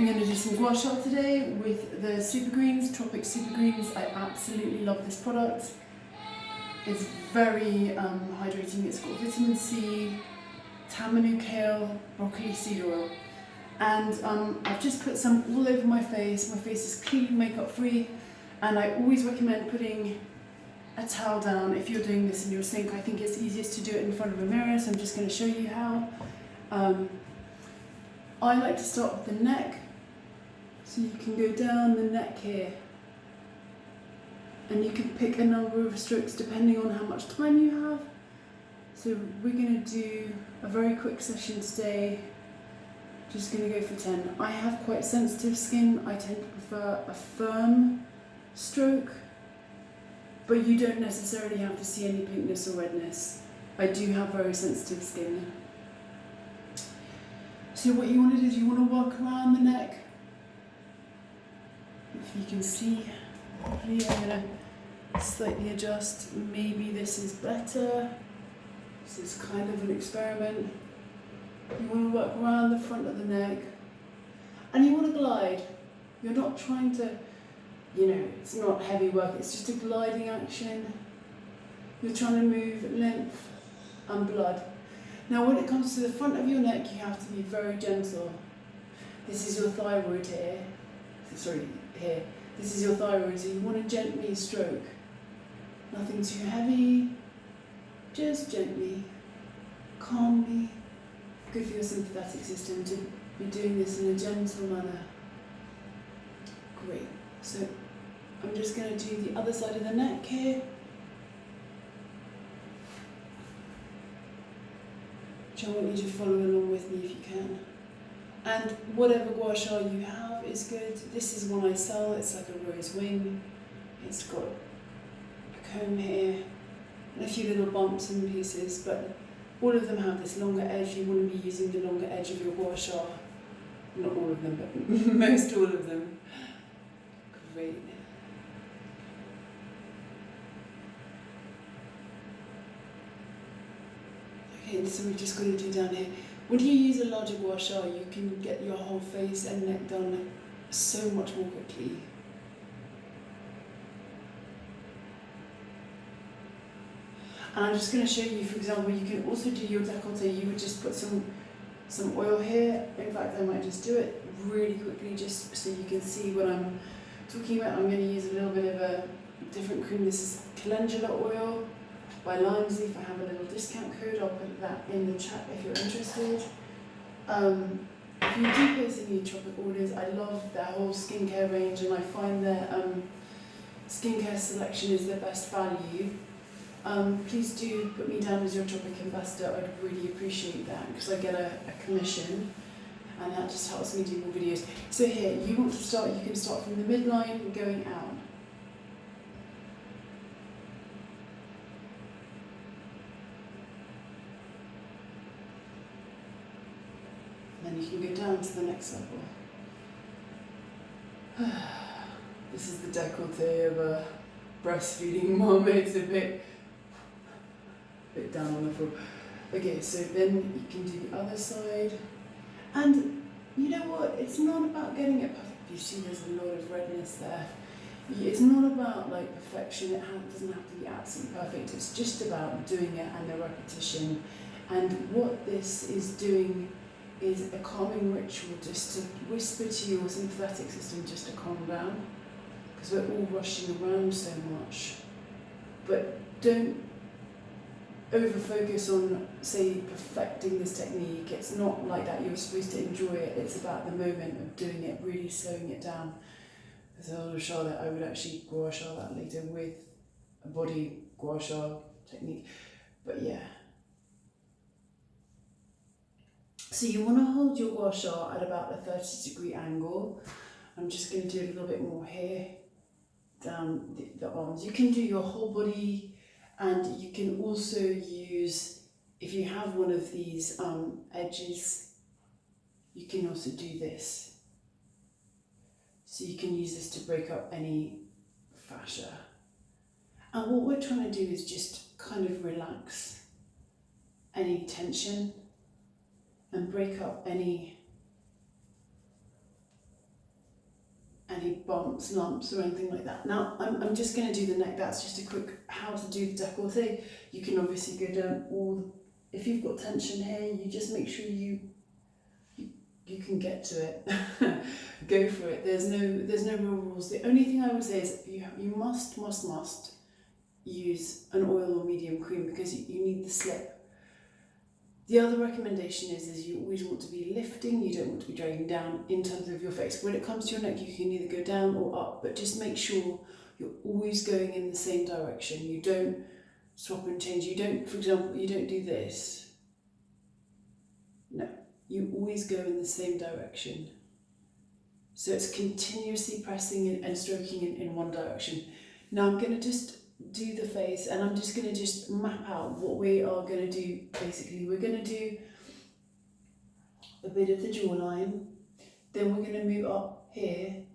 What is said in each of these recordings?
I'm going to do some gua sha today with the Super Greens, Tropic Super Greens. I absolutely love this product. It's very hydrating. It's got vitamin C, tamanu kale, broccoli seed oil. And I've just put some all over my face. My face is clean, makeup free. And I always recommend putting a towel down if you're doing this in your sink. I think it's easiest to do it in front of a mirror, so I'm just going to show you how. I like to start with the neck, so you can go down the neck here, and you can pick a number of strokes depending on how much time you have. So we're going to do a very quick session today, just going to go for 10. I have quite sensitive skin. I tend to prefer a firm stroke, but you don't necessarily have to see any pinkness or redness. I do have very sensitive skin. So what you want to do is you want to work around the neck. If you can see, hopefully I'm going to slightly adjust. Maybe this is better. This is kind of an experiment. You want to work around the front of the neck. And you want to glide. You're not trying to, it's not heavy work, it's just a gliding action. You're trying to move lymph and blood. Now when it comes to the front of your neck, you have to be very gentle. This is your thyroid here. Here. This is your thyroid, so you want to gently stroke. Nothing too heavy, just gently, calmly. Good for your sympathetic system to be doing this in a gentle manner. Great. So I'm just going to do the other side of the neck here. Which I want you to follow along with me if you can. And whatever gua sha you have is good. This is one I sell. It's like a rose wing. It's got a comb here and a few little bumps and pieces, but all of them have this longer edge. You want to be using the longer edge of your gua sha. Not all of them, but most all of them. Great. Okay, so we've just got to do down here. When you use a larger gua sha, you can get your whole face and neck done so much more quickly. And I'm just going to show you, for example, you can also do your decolte. You would just put some oil here. In fact, I might just do it really quickly just so you can see what I'm talking about. I'm going to use a little bit of a different cream. This is calendula oil by Limesley. If I have a little discount code, I'll put that in the chat if you're interested. If you do place any Tropic orders, I love their whole skincare range, and I find their skincare selection is the best value. Please do put me down as your Tropic ambassador. I'd really appreciate that because I get a commission, and that just helps me do more videos. So here, you want to start, you can start from the midline going out. Then you can go down to the next level. This is the decolte of a breastfeeding mom. It's a bit down on the floor. Okay, so then you can do the other side. And you know what? It's not about getting it perfect. You see there's a lot of redness there. It's not about like perfection. It doesn't have to be absolutely perfect. It's just about doing it and the repetition. And what this is doing is a calming ritual, just to whisper to your sympathetic system just to calm down, because we're all rushing around so much. But don't over-focus on, say, perfecting this technique. It's not like that. You're supposed to enjoy it. It's about the moment of doing it, really slowing it down. There's a little sha that I would actually gua sha that later with a body gua sha technique. But yeah. So you want to hold your gua sha at about a 30-degree angle. I'm just going to do a little bit more here, down the arms. You can do your whole body, and you can also use, if you have one of these edges, you can also do this. So you can use this to break up any fascia. And what we're trying to do is just kind of relax any tension and break up any any bumps, lumps or anything like that. Now I'm just going to do the neck. That's just a quick how to do the decolte. You can obviously go down if you've got tension here, you just make sure you can get to it. Go for it. There's no real rules. The only thing I would say is you must use an oil or medium cream because you need the slip. The other recommendation is you always want to be lifting, you don't want to be dragging down in terms of your face. When it comes to your neck, you can either go down or up, but just make sure you're always going in the same direction. You don't swap and change. You don't, for example, you don't do this. No, you always go in the same direction. So it's continuously pressing and stroking in one direction. Now I'm going to just do the face and I'm just going to just map out what we are going to do. Basically we're going to do a bit of the jawline, then we're going to move up here.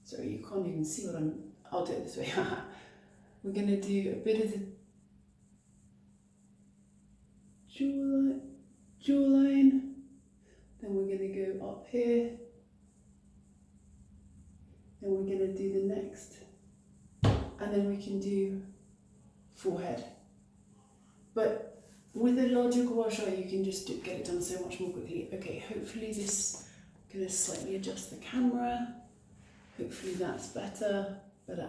Sorry, you can't even see what I'll do it this way. We're going to do a bit of the jawline, then we're going to go up here. Then we're going to do the next, and then we can do forehead. But with a larger gua sha, you can just get it done so much more quickly. Okay, hopefully this, I'm going to slightly adjust the camera. Hopefully that's better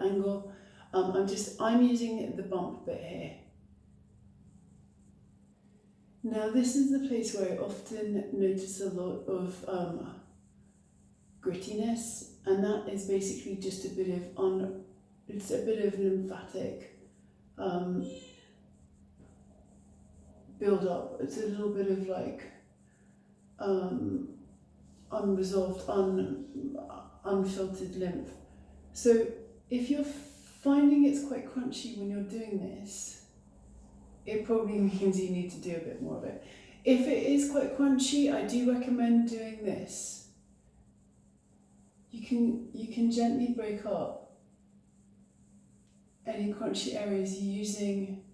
angle. I'm using the bump bit here. Now this is the place where I often notice a lot of grittiness. And that is basically just a bit of lymphatic build up. It's a little bit of like unresolved, unfiltered lymph. So if you're finding it's quite crunchy when you're doing this, it probably means you need to do a bit more of it. If it is quite crunchy, I do recommend doing this. You can gently break up any crunchy areas using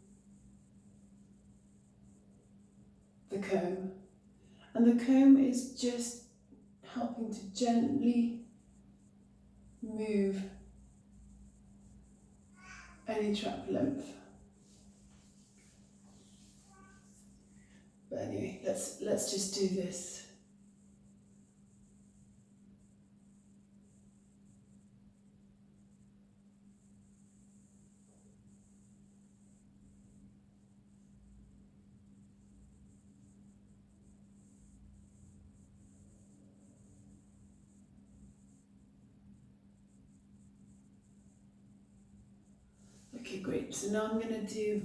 the comb. And the comb is just helping to gently move any trapped lymph. But anyway, let's just do this. Okay, great. So now I'm going to do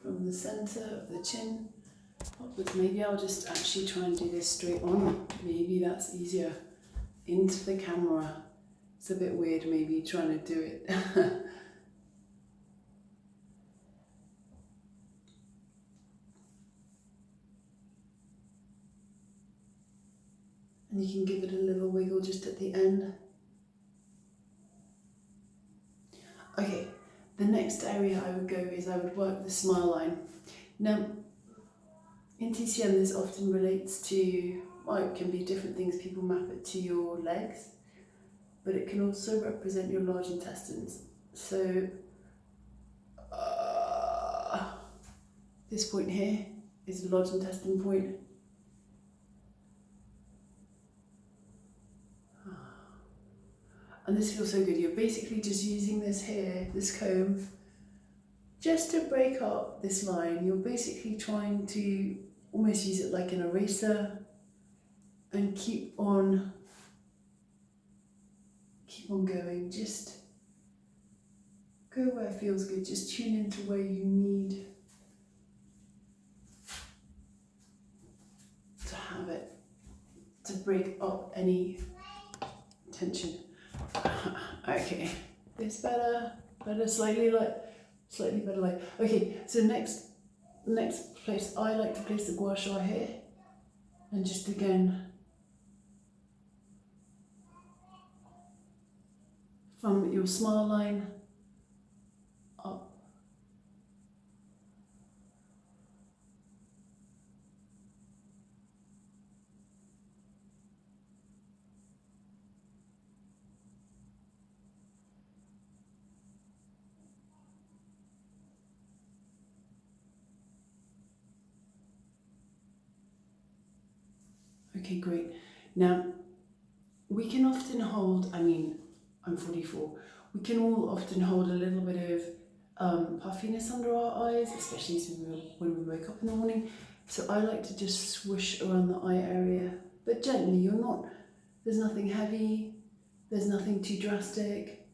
from the center of the chin upwards. Maybe I'll just actually try and do this straight on. Maybe that's easier. Into the camera. It's a bit weird maybe trying to do it. And you can give it a little wiggle just at the end. Okay, the next area I would go is I would work the smile line. Now, in TCM this often relates to, well, it can be different things, people map it to your legs, but it can also represent your large intestines. So, this point here is the large intestine point. And this feels so good. You're basically just using this here, this comb, just to break up this line. You're basically trying to almost use it like an eraser and keep on going. Just go where it feels good. Just tune into where you need to have it, to break up any tension. Okay, this better, slightly better light. Okay, so next place, I like to place the gua sha here, and just again, from your smile line up. Okay, great. Now, we can often hold, I'm 44, we can all often hold a little bit of puffiness under our eyes, especially when we wake up in the morning. So I like to just swoosh around the eye area, but gently. There's nothing heavy, there's nothing too drastic.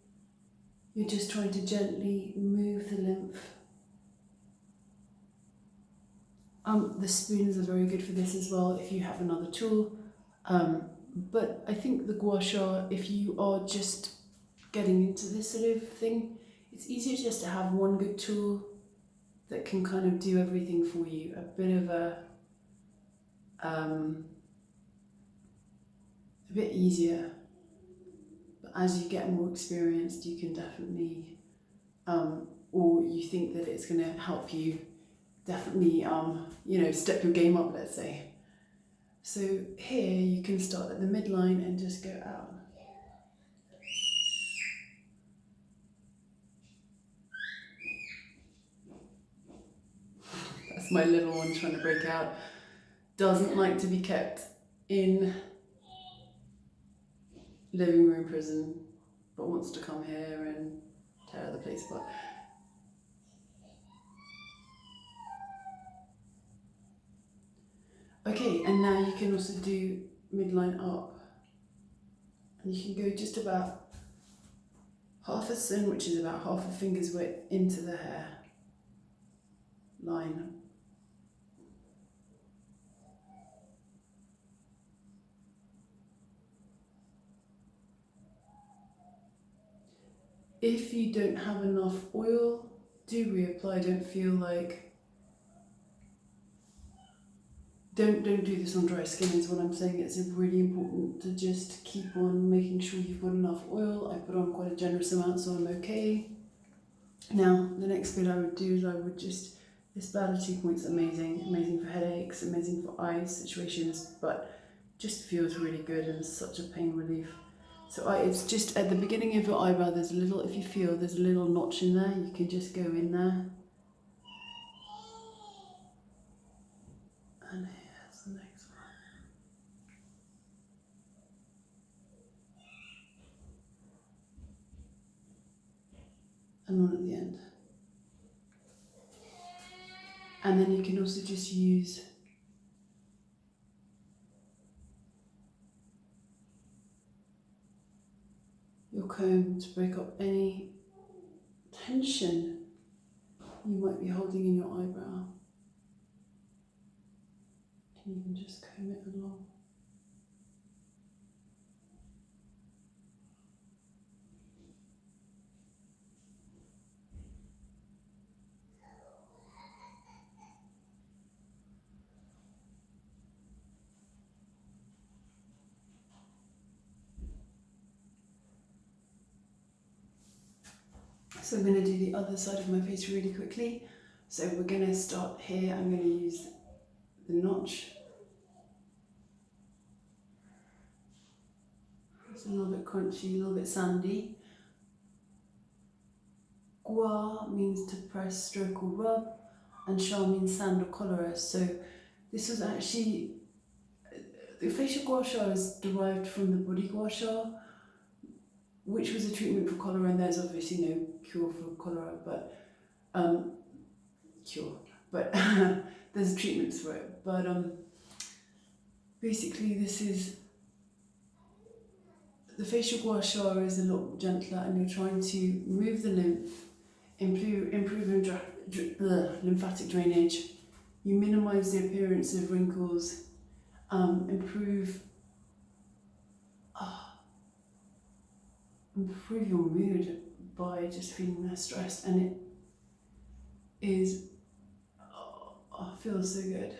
You're just trying to gently move the lymph. The spoons are very good for this as well if you have another tool. But I think the gua sha, if you are just getting into this sort of thing, it's easier just to have one good tool that can kind of do everything for you. A bit easier. But as you get more experienced, you can definitely, or you think that it's going to help you, definitely, step your game up, let's say. So here you can start at the midline and just go out. That's my little one trying to break out. Doesn't like to be kept in living room prison, but wants to come here and tear the place apart. Okay, and now you can also do midline up. And you can go just about half a cent, which is about half a finger's width, into the hair line. If you don't have enough oil, do reapply. Don't feel like, don't do this on dry skin is what I'm saying. It's really important to just keep on making sure you've got enough oil. I put on quite a generous amount, so I'm okay. Now, the next bit I would do is I would just, this bladder 2 points, amazing for headaches, amazing for eye situations, but just feels really good and such a pain relief. So it's just at the beginning of your eyebrow, there's a little, if you feel there's a little notch in there, you can just go in there. And here's the next one. And one at the end. And then you can also just use your comb to break up any tension you might be holding in your eyebrow. And you can just comb it along. So I'm going to do the other side of my face really quickly. So we're going to start here. I'm going to use the notch. It's a little bit crunchy, a little bit sandy. Gua means to press, stroke or rub, and sha means sand or cholera. So this was actually, the facial gua sha is derived from the body gua sha, which was a treatment for cholera, and there's obviously no cure for cholera, but there's treatments for it. But basically this is, the facial gua sha is a lot gentler, and you're trying to move the lymph, improve lymphatic drainage. You minimize the appearance of wrinkles, improve your mood by just feeling less stressed, and it is, feels so good.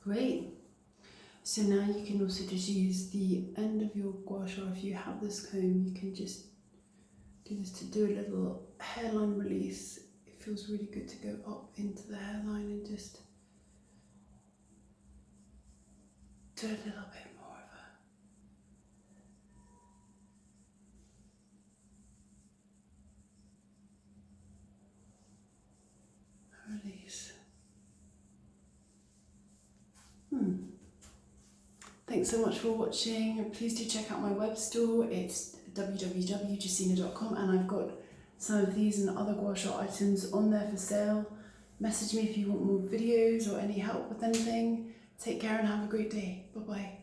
Great. So now you can also just use the end of your gua sha. If you have this comb, you can just do this to do a little hairline release. It feels really good to go up into the hairline and just do a little bit more of a release. Thanks so much for watching. Please do check out my web store. It's www.justina.com, and I've got some of these and other gua sha items on there for sale. Message me if you want more videos or any help with anything. Take care and have a great day. Bye bye.